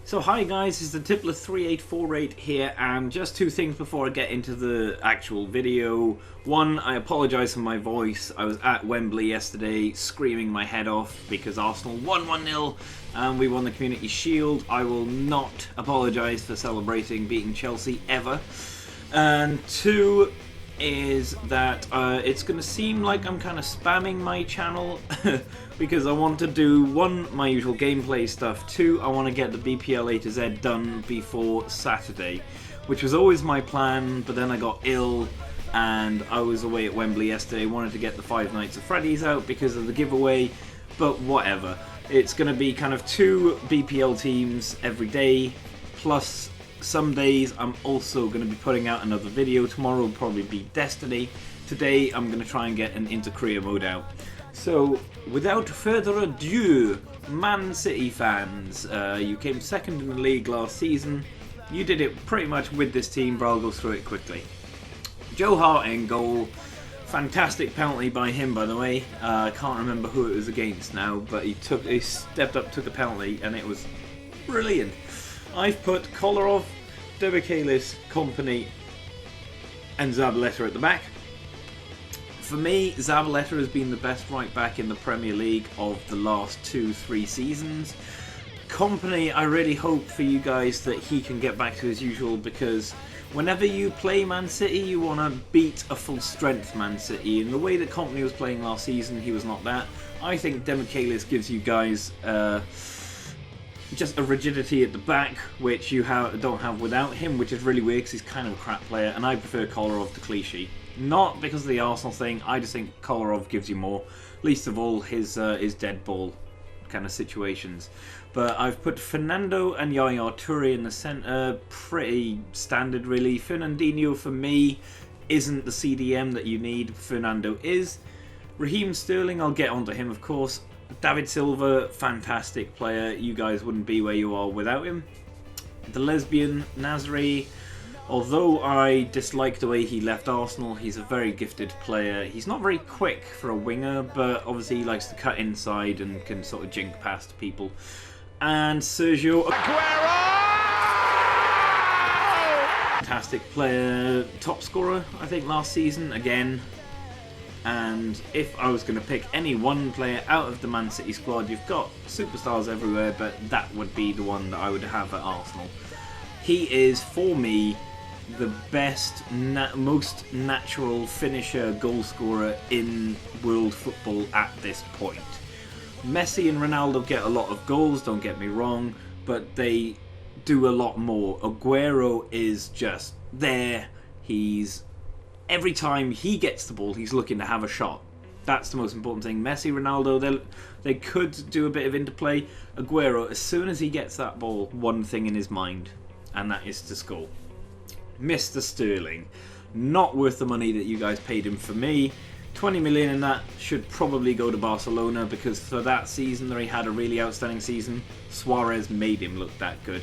So hi guys, it's the Tippler3848 here, and just two things before I get into the actual video. One, I apologise for my voice. I was at Wembley yesterday screaming my head off because Arsenal won 1-0 and we won the Community Shield. I will not apologise for celebrating beating Chelsea ever. And two is that it's going to seem like I'm kind of spamming my channel because I want to do, one, my usual gameplay stuff, two, I want to get the BPL A to Z done before Saturday, which was always my plan, but then I got ill and I was away at Wembley yesterday. Wanted to get the Five Nights at Freddy's out because of the giveaway, but whatever. It's going to be kind of two BPL teams every day, plus some days I'm also going to be putting out another video. Tomorrow will probably be Destiny. Today I'm going to try and get an inter-career mode out. So without further ado, Man City fans, you came second in the league last season. You did it pretty much with this team, but I'll go through it quickly. Joe Hart in goal. Fantastic penalty by him, by the way. I can't remember who it was against now, but he stepped up, took a penalty, and it was brilliant. I've put Kolarov, Demichelis, Kompany and Zabaleta at the back. For me, Zabaleta has been the best right back in the Premier League of the last 2-3 seasons. Kompany, I really hope for you guys that he can get back to his usual, because whenever you play Man City, you want to beat a full strength Man City. In the way that Kompany was playing last season, he was not that. I think Demichelis gives you guys just a rigidity at the back, which you don't have without him, which is really weird because he's kind of a crap player, and I prefer Kolarov to Clichy. Not because of the Arsenal thing, I just think Kolarov gives you more, least of all his dead ball kind of situations. But I've put Fernando and Yaya Toure in the centre, pretty standard really. Fernandinho for me isn't the CDM that you need, Fernando is. Raheem Sterling, I'll get onto him of course. David Silva, fantastic player. You guys wouldn't be where you are without him. The lesbian, Nasri, although I dislike the way he left Arsenal, he's a very gifted player. He's not very quick for a winger, but obviously he likes to cut inside and can sort of jink past people. And Sergio Aguero! Fantastic player, top scorer, I think, last season, again. And if I was going to pick any one player out of the Man City squad, you've got superstars everywhere, but that would be the one that I would have at Arsenal. He is, for me, the best, most natural finisher, goal scorer in world football at this point. Messi and Ronaldo get a lot of goals, don't get me wrong, but they do a lot more. Aguero is just there. Every time he gets the ball, he's looking to have a shot. That's the most important thing. Messi, Ronaldo, they could do a bit of interplay. Aguero, as soon as he gets that ball, one thing in his mind, and that is to score. Mr. Sterling, not worth the money that you guys paid him for me. 20 million in that should probably go to Barcelona, because for that season that he had a really outstanding season, Suarez made him look that good.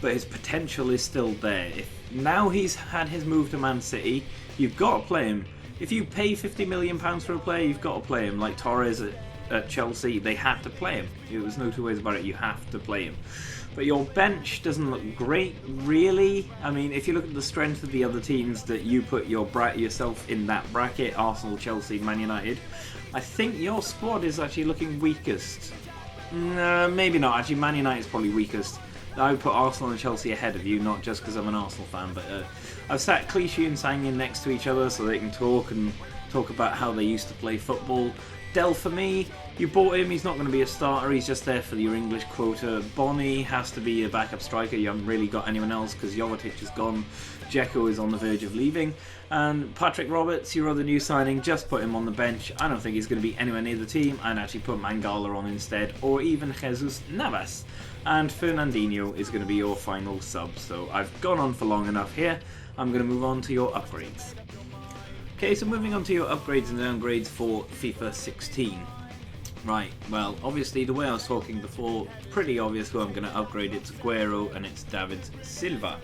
But his potential is still there. Now he's had his move to Man City, you've got to play him. If you pay £50 million for a player, you've got to play him. Like Torres at Chelsea, they had to play him. There was no two ways about it, you have to play him. But your bench doesn't look great, really. I mean, if you look at the strength of the other teams that you put yourself in that bracket, Arsenal, Chelsea, Man United, I think your squad is actually looking weakest. No, maybe not. Actually, Man United is probably weakest. I would put Arsenal and Chelsea ahead of you, not just because I'm an Arsenal fan, but I've sat Clichy and Sangin next to each other so they can talk about how they used to play football. Del, for me, you bought him, he's not going to be a starter, he's just there for your English quota. Bonnie has to be a backup striker, you haven't really got anyone else because Jovetic is gone. Dzeko is on the verge of leaving. And Patrick Roberts, your other new signing, just put him on the bench. I don't think he's going to be anywhere near the team. I'd actually put Mangala on instead, or even Jesus Navas. And Fernandinho is going to be your final sub. So I've gone on for long enough here. I'm going to move on to your upgrades. Okay, so moving on to your upgrades and downgrades for FIFA 16. Right, well, obviously the way I was talking before, pretty obvious who I'm going to upgrade. It's Aguero and it's David Silva.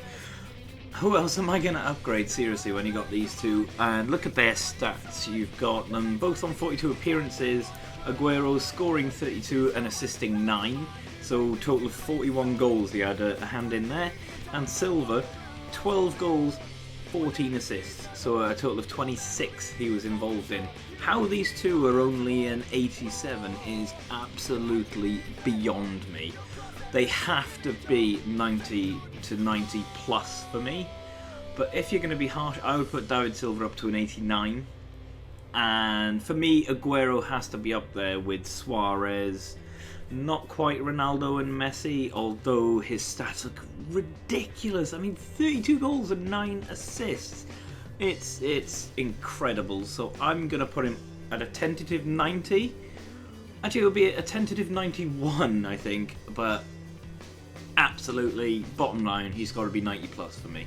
Who else am I going to upgrade, seriously, when you got these two? And look at their stats. You've got them both on 42 appearances. Aguero scoring 32 and assisting 9, so total of 41 goals he had a hand in there. And Silva, 12 goals, 14 assists, so a total of 26 he was involved in. How these two are only an 87 is absolutely beyond me. They have to be 90 to 90 plus for me. But if you're going to be harsh, I would put David Silva up to an 89. And for me, Aguero has to be up there with Suarez. Not quite Ronaldo and Messi, although his stats look ridiculous. I mean, 32 goals and 9 assists. It's incredible. So I'm going to put him at a tentative 90. Actually, it'll be a tentative 91, I think. But absolutely, bottom line, he's got to be 90 plus for me.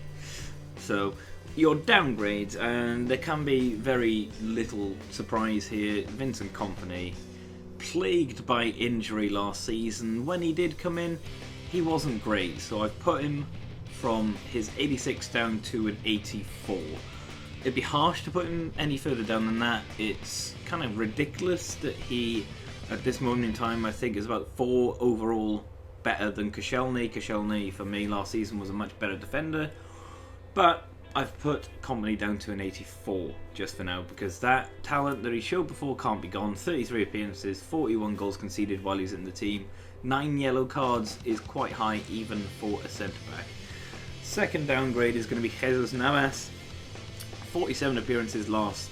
So your downgrades, and there can be very little surprise here. Vincent Kompany, plagued by injury last season. When he did come in, he wasn't great, so I've put him from his 86 down to an 84. It'd be harsh to put him any further down than that. It's kind of ridiculous that he, at this moment in time, I think is about 4 overall better than Koscielny. Koscielny, for me, last season was a much better defender. But I've put Kompany down to an 84 just for now, because that talent that he showed before can't be gone. 33 appearances, 41 goals conceded while he's in the team. 9 yellow cards is quite high even for a centre-back. Second downgrade is going to be Jesus Navas. 47 appearances last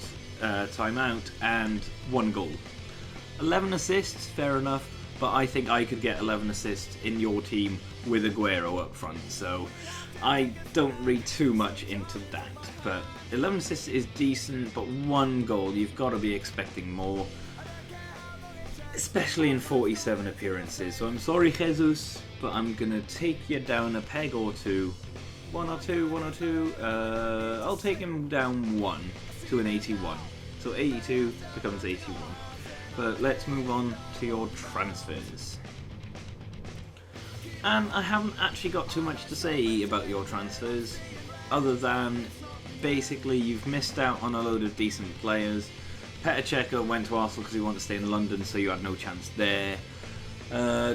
time out and 1 goal. 11 assists, fair enough, but I think I could get 11 assists in your team with Aguero up front, so I don't read too much into that. But 11 assists is decent, but 1 goal, you've got to be expecting more, especially in 47 appearances. So I'm sorry, Jesus, but I'm going to take you down a peg or two. 1 or 2. I'll take him down 1 to an 81. So 82 becomes 81. But let's move on to your transfers. And I haven't actually got too much to say about your transfers, other than basically you've missed out on a load of decent players. Petr Cech went to Arsenal because he wanted to stay in London, so you had no chance there.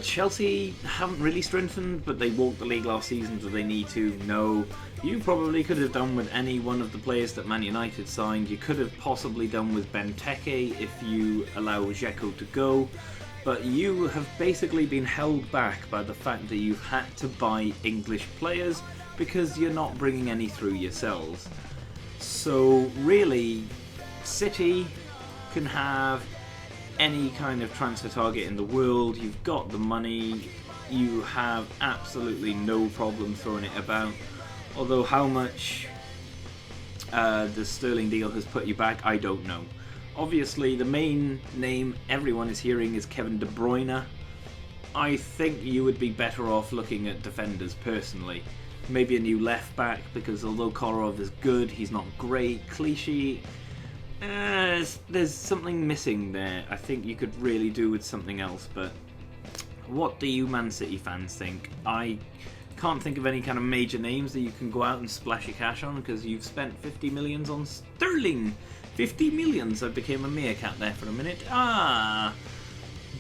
Chelsea haven't really strengthened, but they walked the league last season, do they need to? No. You probably could have done with any one of the players that Man United signed. You could have possibly done with Benteke if you allow Dzeko to go. But you have basically been held back by the fact that you've had to buy English players because you're not bringing any through yourselves. So really, City can have any kind of transfer target in the world. You've got the money, you have absolutely no problem throwing it about. Although how much the Sterling deal has put you back, I don't know. Obviously the main name everyone is hearing is Kevin De Bruyne. I think you would be better off looking at defenders personally. Maybe a new left back, because although Kolarov is good, he's not great. Clichy, there's something missing there. I think you could really do with something else, but what do you Man City fans think? I can't think of any kind of major names that you can go out and splash your cash on, because you've spent 50 millions on Sterling. 50 millions, I became a meerkat there for a minute.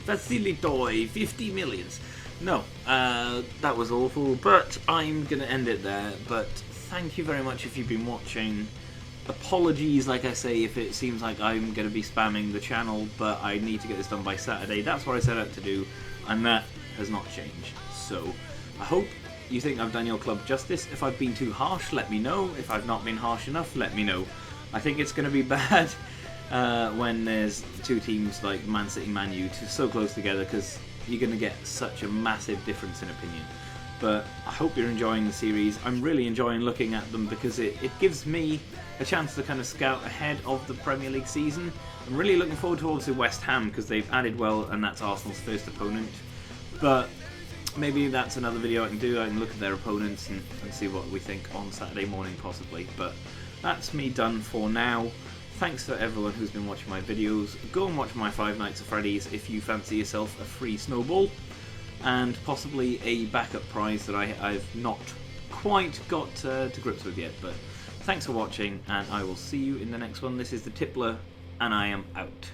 Facilitoy, 50 millions. No, that was awful, but I'm going to end it there. But thank you very much if you've been watching. Apologies, like I say, if it seems like I'm going to be spamming the channel, but I need to get this done by Saturday. That's what I set out to do, and that has not changed. So, I hope you think I've done your club justice. If I've been too harsh, let me know. If I've not been harsh enough, let me know. I think it's going to be bad when there's two teams like Man City and Man U so close together, because you're going to get such a massive difference in opinion. But I hope you're enjoying the series. I'm really enjoying looking at them because it gives me a chance to kind of scout ahead of the Premier League season. I'm really looking forward to obviously West Ham, because they've added well and that's Arsenal's first opponent. But maybe that's another video I can do. I can look at their opponents and see what we think on Saturday morning possibly. But that's me done for now. Thanks for everyone who's been watching my videos. Go and watch my Five Nights at Freddy's if you fancy yourself a free snowball, and possibly a backup prize that I've not quite got to grips with yet. But thanks for watching, and I will see you in the next one. This is the Tippler, and I am out.